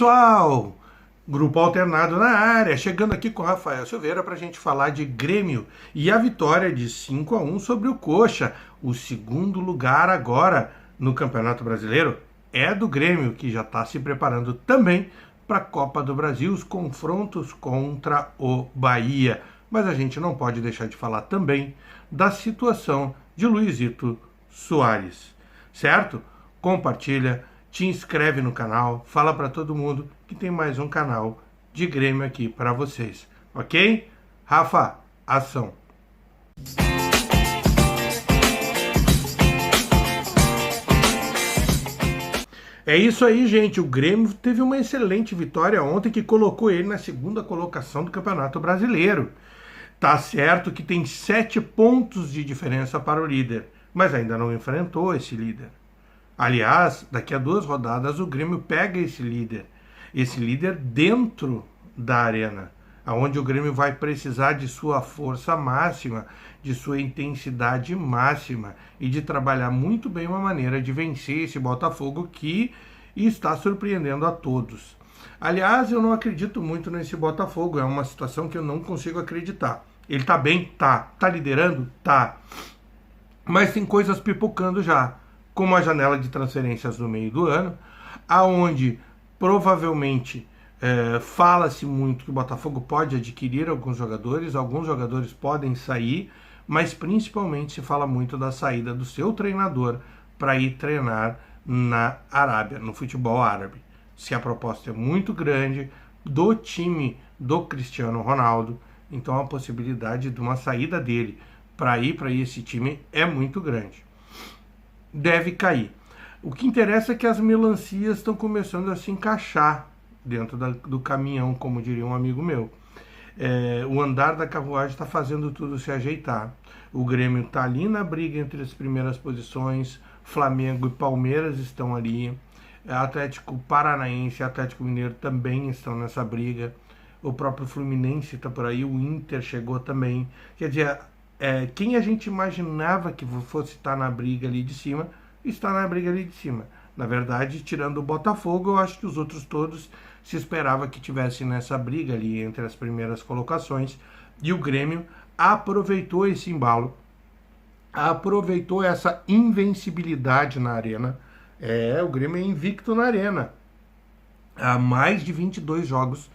Pessoal, Grupo Alternado na área, chegando aqui com o Rafael Silveira para a gente falar de Grêmio e a vitória de 5-1 sobre o Coxa. O segundo lugar agora no Campeonato Brasileiro é do Grêmio, que já está se preparando também para a Copa do Brasil, os confrontos contra o Bahia. Mas a gente não pode deixar de falar também da situação de Luizito Soares, certo? Compartilha, te inscreve no canal, fala para todo mundo que tem mais um canal de Grêmio aqui para vocês, ok? Rafa, ação! É isso aí, gente. O Grêmio teve uma excelente vitória ontem que colocou ele na segunda colocação do Campeonato Brasileiro. Tá certo que tem 7 pontos de diferença para o líder, mas ainda não enfrentou esse líder. Aliás, daqui a 2 rodadas o Grêmio pega esse líder dentro da arena, onde o Grêmio vai precisar de sua força máxima, de sua intensidade máxima e de trabalhar muito bem uma maneira de vencer esse Botafogo que está surpreendendo a todos. Aliás, eu não acredito muito nesse Botafogo, é uma situação que eu não consigo acreditar. Ele tá bem? Tá. Tá liderando? Tá. Mas tem coisas pipocando já, como a janela de transferências no meio do ano, aonde provavelmente fala-se muito que o Botafogo pode adquirir alguns jogadores podem sair, mas principalmente se fala muito da saída do seu treinador para ir treinar na Arábia, no futebol árabe. Se a proposta é muito grande do time do Cristiano Ronaldo, então a possibilidade de uma saída dele para ir para esse time é muito grande. Deve cair. O que interessa é que as melancias estão começando a se encaixar dentro do caminhão, como diria um amigo meu. O andar da carruagem está fazendo tudo se ajeitar. O Grêmio está ali na briga entre as primeiras posições, Flamengo e Palmeiras estão ali, Atlético Paranaense e Atlético Mineiro também estão nessa briga, o próprio Fluminense está por aí, o Inter chegou também. Quer dizer, quem a gente imaginava que fosse estar na briga ali de cima, está na briga ali de cima. Na verdade, tirando o Botafogo, eu acho que os outros todos se esperava que tivessem nessa briga ali entre as primeiras colocações. E o Grêmio aproveitou esse embalo, aproveitou essa invencibilidade na arena. O Grêmio é invicto na arena. Há mais de 22 jogos,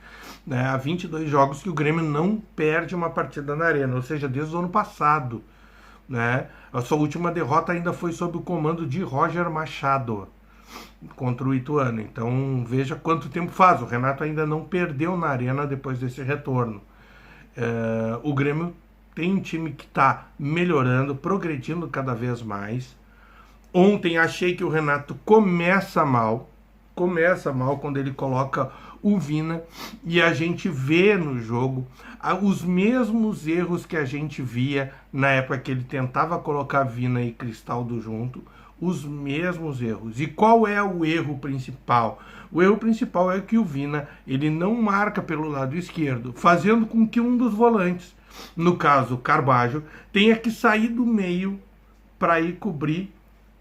né? Há 22 jogos que o Grêmio não perde uma partida na arena, ou seja, desde o ano passado, né? A sua última derrota ainda foi sob o comando de Roger Machado contra o Ituano. Então veja quanto tempo faz. O Renato ainda não perdeu na arena depois desse retorno. O Grêmio tem um time que está melhorando, progredindo cada vez mais. Ontem achei que o Renato começa mal quando ele coloca o Vina, e a gente vê no jogo os mesmos erros que a gente via na época que ele tentava colocar Vina e Cristaldo junto, os mesmos erros. E qual é o erro principal? O erro principal é que o Vina ele não marca pelo lado esquerdo, fazendo com que um dos volantes, no caso o Carbajo, tenha que sair do meio para ir cobrir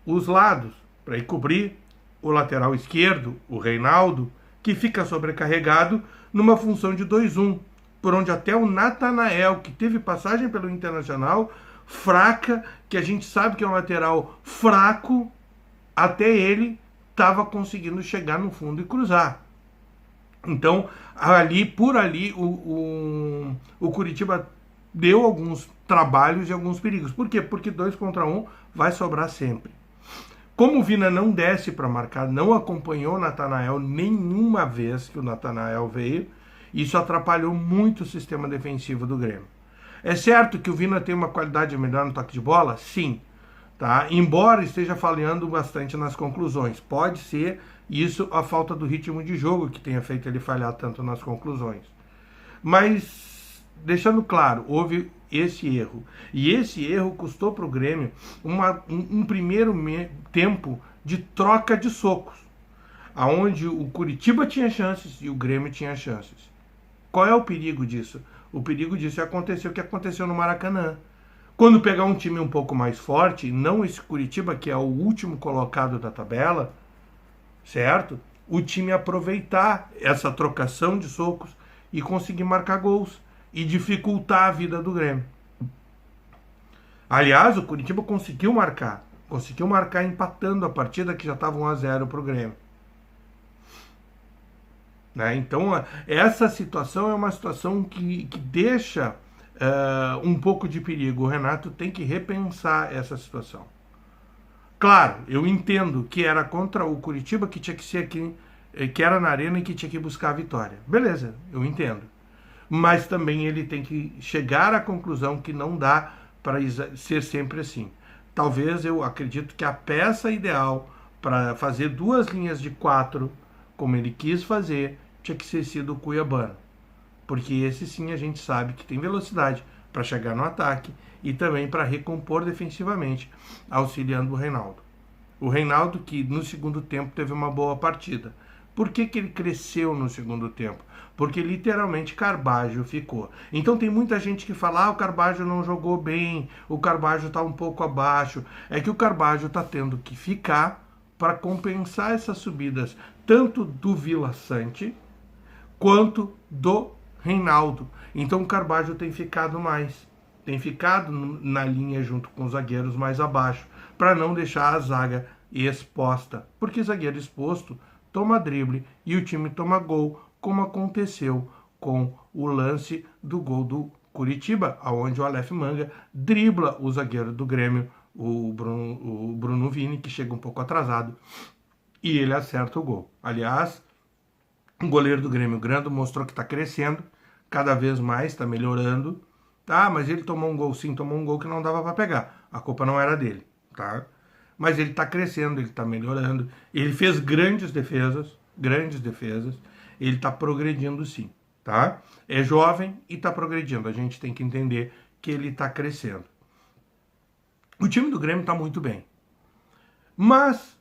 os lados, para ir cobrir o lateral esquerdo, o Reinaldo, que fica sobrecarregado numa função de 2-1, por onde até o Natanael, que teve passagem pelo Internacional, fraca, que a gente sabe que é um lateral fraco, até ele estava conseguindo chegar no fundo e cruzar. Então, por ali, o Curitiba deu alguns trabalhos e alguns perigos. Por quê? Porque 2 contra 1 vai sobrar sempre. Como o Vina não desce para marcar, não acompanhou o Natanael nenhuma vez que o Natanael veio, isso atrapalhou muito o sistema defensivo do Grêmio. É certo que o Vina tem uma qualidade melhor no toque de bola? Sim. Tá? Embora esteja falhando bastante nas conclusões. Pode ser isso a falta do ritmo de jogo que tenha feito ele falhar tanto nas conclusões. Mas, deixando claro, houve esse erro. E esse erro custou para o Grêmio um primeiro tempo de troca de socos, aonde o Curitiba tinha chances e o Grêmio tinha chances. Qual é o perigo disso? O perigo disso é acontecer o que aconteceu no Maracanã. Quando pegar um time um pouco mais forte, não esse Curitiba, que é o último colocado da tabela, certo? o time aproveitar essa trocação de socos e conseguir marcar gols e dificultar a vida do Grêmio. Aliás, o Curitiba conseguiu marcar empatando a partida que já estava 1-0 para o Grêmio. Né? Então, essa situação é uma situação que deixa um pouco de perigo. O Renato tem que repensar essa situação. Claro, eu entendo que era contra o Curitiba, que tinha que ser aqui, que era na Arena e que tinha que buscar a vitória. Beleza, eu entendo. Mas também ele tem que chegar à conclusão que não dá para ser sempre assim. Talvez eu acredito que a peça ideal para fazer 2 linhas de 4, como ele quis fazer, tinha que ser sido o Cuiabano. Porque esse sim a gente sabe que tem velocidade para chegar no ataque e também para recompor defensivamente, auxiliando o Reinaldo. O Reinaldo que no segundo tempo teve uma boa partida. Por que ele cresceu no segundo tempo? Porque literalmente Carbajo ficou. Então tem muita gente que fala, o Carbajo não jogou bem, o Carbajo está um pouco abaixo. É que o Carbajo está tendo que ficar para compensar essas subidas, tanto do Vila Sante quanto do Reinaldo. Então o Carbajo tem ficado mais. Tem ficado na linha junto com os zagueiros mais abaixo, para não deixar a zaga exposta. Porque zagueiro exposto toma drible e o time toma gol, como aconteceu com o lance do gol do Curitiba, onde o Aleph Manga dribla o zagueiro do Grêmio, o Bruno Vini, que chega um pouco atrasado, e ele acerta o gol. Aliás, o goleiro do Grêmio, Grando, mostrou que está crescendo, cada vez mais, está melhorando. Tá, mas ele tomou um gol sim, tomou um gol que não dava para pegar. A culpa não era dele, tá? Mas ele está crescendo, ele está melhorando. Ele fez grandes defesas, ele está progredindo sim, tá? É jovem e está progredindo. A gente tem que entender que ele está crescendo. O time do Grêmio está muito bem. Mas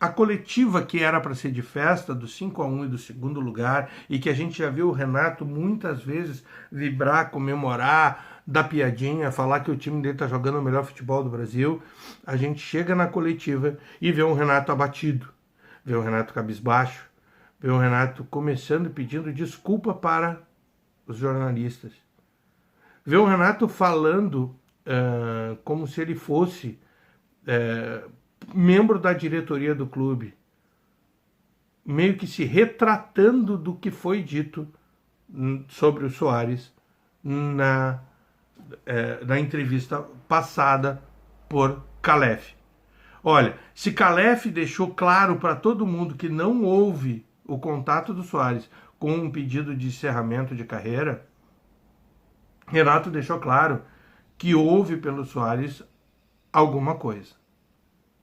a coletiva que era para ser de festa, do 5-1 e do segundo lugar, e que a gente já viu o Renato muitas vezes vibrar, comemorar, dar piadinha, falar que o time dele está jogando o melhor futebol do Brasil, a gente chega na coletiva e vê um Renato abatido, vê um Renato cabisbaixo, vê um Renato começando pedindo desculpa para os jornalistas, vê um Renato falando como se ele fosse membro da diretoria do clube, meio que se retratando do que foi dito sobre o Soares na entrevista passada por Calef. Olha, se Calef deixou claro para todo mundo que não houve o contato do Soares com um pedido de encerramento de carreira, Renato deixou claro que houve pelo Soares alguma coisa.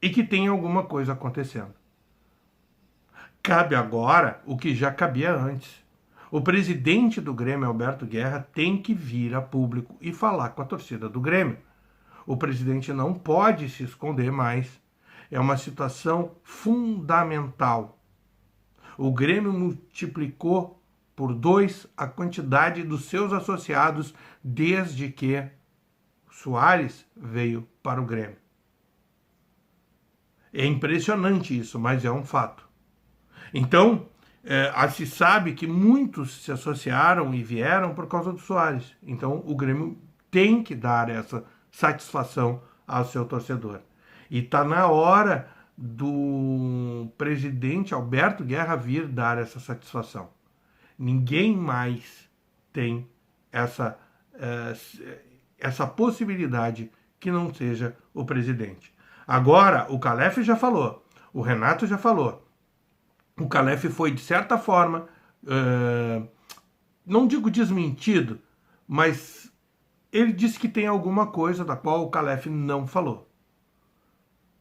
E que tem alguma coisa acontecendo. Cabe agora o que já cabia antes. O presidente do Grêmio, Alberto Guerra, tem que vir a público e falar com a torcida do Grêmio. O presidente não pode se esconder mais. É uma situação fundamental. O Grêmio multiplicou por 2 a quantidade dos seus associados desde que Soares veio para o Grêmio. É impressionante isso, mas é um fato. Então, se sabe que muitos se associaram e vieram por causa do Soares. Então, o Grêmio tem que dar essa satisfação ao seu torcedor. E está na hora do presidente Alberto Guerra vir dar essa satisfação. Ninguém mais tem essa possibilidade que não seja o presidente. Agora, o Calef já falou, o Renato já falou. O Calef foi, de certa forma, não digo desmentido, mas ele disse que tem alguma coisa da qual o Calef não falou.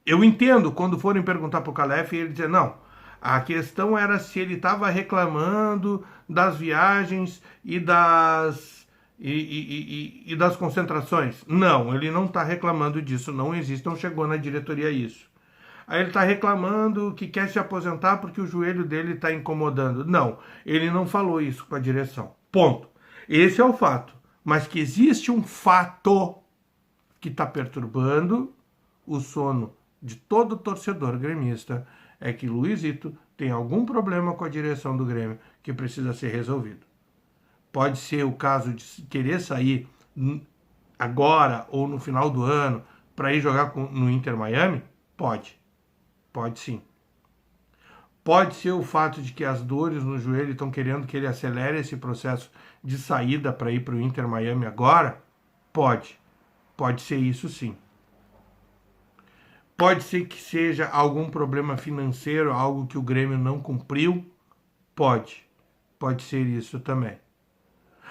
Eu entendo quando forem perguntar para o Calef e ele dizer, não, a questão era se ele estava reclamando das viagens e das concentrações. Não, ele não está reclamando disso, não existe, não chegou na diretoria isso. Aí ele está reclamando que quer se aposentar porque o joelho dele está incomodando. Não, ele não falou isso com a direção. Ponto. Esse é o fato. Mas que existe um fato que está perturbando o sono de todo torcedor gremista é que Luizito tem algum problema com a direção do Grêmio que precisa ser resolvido. Pode ser o caso de querer sair agora ou no final do ano para ir jogar no Inter Miami? Pode. Pode sim. Pode ser o fato de que as dores no joelho estão querendo que ele acelere esse processo de saída para ir para o Inter Miami agora? Pode. Pode ser isso sim. Pode ser que seja algum problema financeiro, algo que o Grêmio não cumpriu? Pode. Pode ser isso também.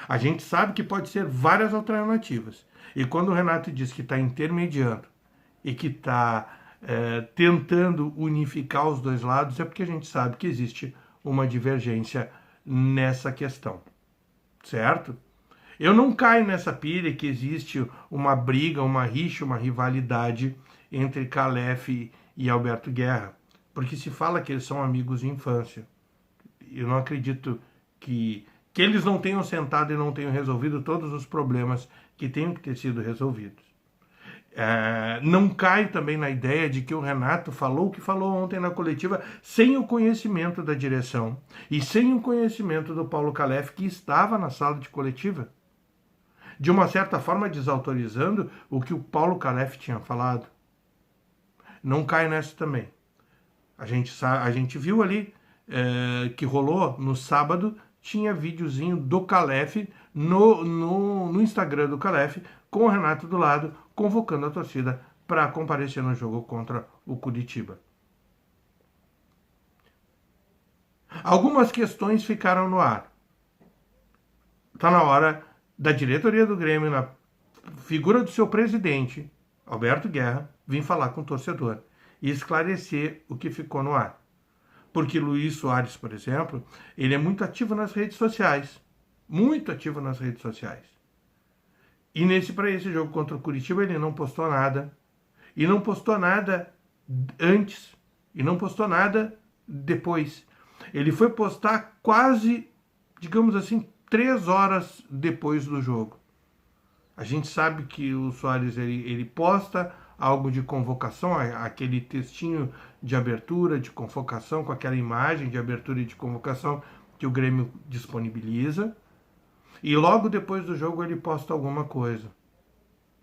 A gente sabe que pode ser várias alternativas. E quando o Renato diz que está intermediando e que está tentando unificar os dois lados, é porque a gente sabe que existe uma divergência nessa questão, certo? Eu não caio nessa pilha que existe uma briga, uma rixa, uma rivalidade entre Calef e Alberto Guerra, porque se fala que eles são amigos de infância. Eu não acredito que eles não tenham sentado e não tenham resolvido todos os problemas que tenham que ter sido resolvidos. Não caio também na ideia de que o Renato falou o que falou ontem na coletiva sem o conhecimento da direção e sem o conhecimento do Paulo Calef, que estava na sala de coletiva, de uma certa forma desautorizando o que o Paulo Calef tinha falado. Não caio nessa também. A gente viu ali que rolou no sábado, tinha videozinho do Calef no Instagram do Calef, com o Renato do lado, convocando a torcida para comparecer no jogo contra o Curitiba. Algumas questões ficaram no ar. Está na hora da diretoria do Grêmio, na figura do seu presidente, Alberto Guerra, vir falar com o torcedor e esclarecer o que ficou no ar. Porque Luiz Soares, por exemplo, ele é muito ativo nas redes sociais. Muito ativo nas redes sociais. E para esse jogo contra o Curitiba ele não postou nada. E não postou nada antes. E não postou nada depois. Ele foi postar quase, digamos assim, 3 horas depois do jogo. A gente sabe que o Soares ele posta algo de convocação, aquele textinho de abertura, de convocação, com aquela imagem de abertura e de convocação que o Grêmio disponibiliza. E logo depois do jogo ele posta alguma coisa.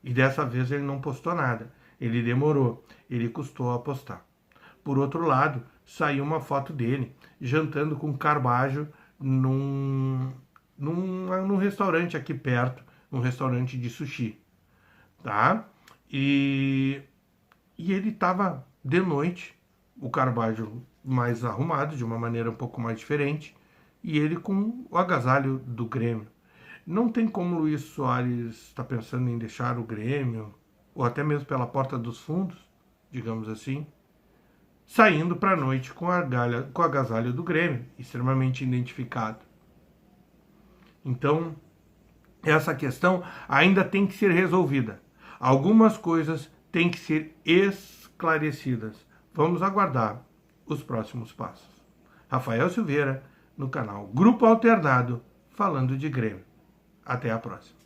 E dessa vez ele não postou nada. Ele demorou. Ele custou a postar. Por outro lado, saiu uma foto dele jantando com Carbajo num restaurante aqui perto, um restaurante de sushi. Tá? E ele estava de noite, o Carbajo mais arrumado, de uma maneira um pouco mais diferente, e ele com o agasalho do Grêmio. Não tem como o Luiz Soares estar pensando em deixar o Grêmio, ou até mesmo pela porta dos fundos, digamos assim, saindo para a noite com o agasalho do Grêmio, extremamente identificado. Então, essa questão ainda tem que ser resolvida. Algumas coisas têm que ser esclarecidas. Vamos aguardar os próximos passos. Rafael Silveira, no canal Grupo Alternado, falando de Grêmio. Até a próxima.